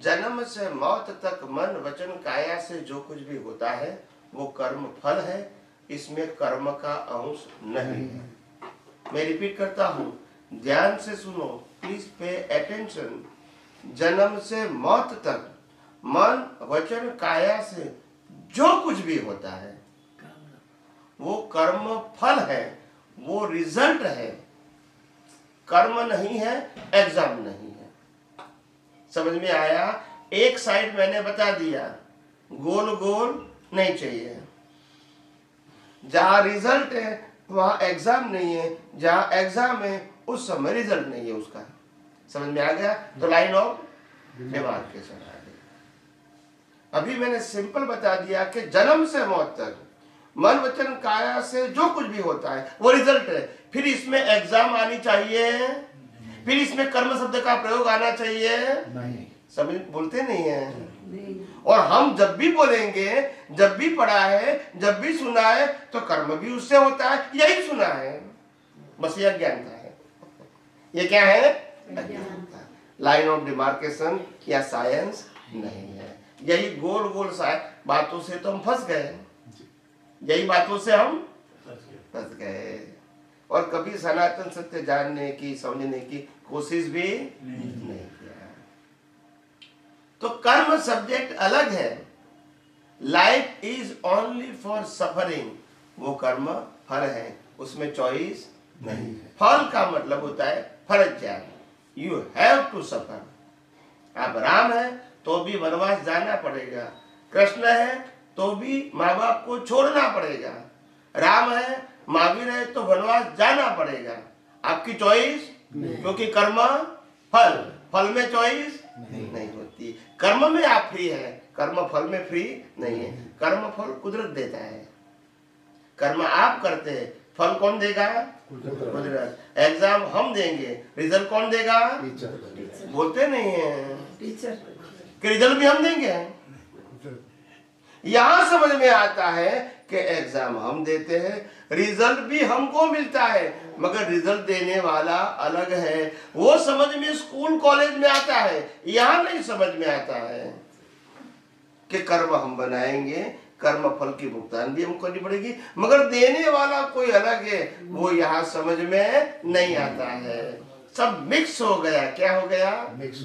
जन्म से मौत तक मन वचन काया से जो कुछ भी होता है वो कर्म फल है, इसमें कर्म का अंश नहीं है। मैं रिपीट करता हूं, ध्यान से सुनो, प्लीज पे अटेंशन। जन्म से मौत तक मन वचन काया से जो कुछ भी होता है वो कर्म फल है, वो रिजल्ट है, कर्म नहीं है, एग्जाम नहीं है। समझ में आया? एक साइड मैंने बता दिया, गोल गोल नहीं चाहिए। जहां रिजल्ट है वहां एग्जाम नहीं है, जहां एग्जाम है उस समय रिजल्ट नहीं है उसका। समझ में आ गया? तो लाइन ऑफ डिमार्केशन आ गई। अभी मैंने सिंपल बता दिया कि जन्म से मौत तक मन वचन काया से जो कुछ भी होता है वो रिजल्ट है। फिर इसमें एग्जाम आनी चाहिए, फिर इसमें कर्म शब्द का प्रयोग आना चाहिए नहीं। समझ बोलते नहीं है नहीं। और हम जब भी बोलेंगे, जब भी पढ़ा है, जब भी सुना है, तो कर्म भी उससे होता है, यही सुना है, बस ये अज्ञानता है। ये क्या है? अज्ञानता। लाइन ऑफ डिमार्केशन या साइंस नहीं है। यही गोल गोल बातों से तो हम फंस गए, यही बातों से हम फंस गए और कभी सनातन सत्य जानने की, समझने की कोशिश भी नहीं किया। तो कर्म सब्जेक्ट अलग है, life is only for suffering, वो कर्म फल है, उसमें चॉइस नहीं है। फल का मतलब होता है फर्ज ज्ञान, यू हैव टू सफर। आप राम है तो भी वनवास जाना पड़ेगा, कृष्ण है तो भी माँ बाप को छोड़ना पड़ेगा, राम है, महावीर है तो वनवास जाना पड़ेगा। आपकी चॉइस, क्योंकि कर्म फल, फल में चॉइस नहीं होती। कर्म में आप फ्री है, कर्म फल में फ्री नहीं है। कर्म फल कुदरत देता है, कर्म आप करते हैं, फल कौन देगा? कुदरत। एग्जाम हम देंगे, रिजल्ट कौन देगा? टीचर। बोलते नहीं है टीचर कि रिजल्ट भी हम देंगे। यहां समझ में आता है कि एग्जाम हम देते हैं, रिजल्ट भी हमको मिलता है, मगर रिजल्ट देने वाला अलग है। वो समझ में स्कूल कॉलेज में आता है, यहां नहीं समझ में आता है कि कर्म हम बनाएंगे, कर्म फल की भुगतान भी हमको करनी पड़ेगी, मगर देने वाला कोई अलग है, वो यहाँ समझ में नहीं आता है। सब मिक्स हो गया। क्या हो गया? मिक्स।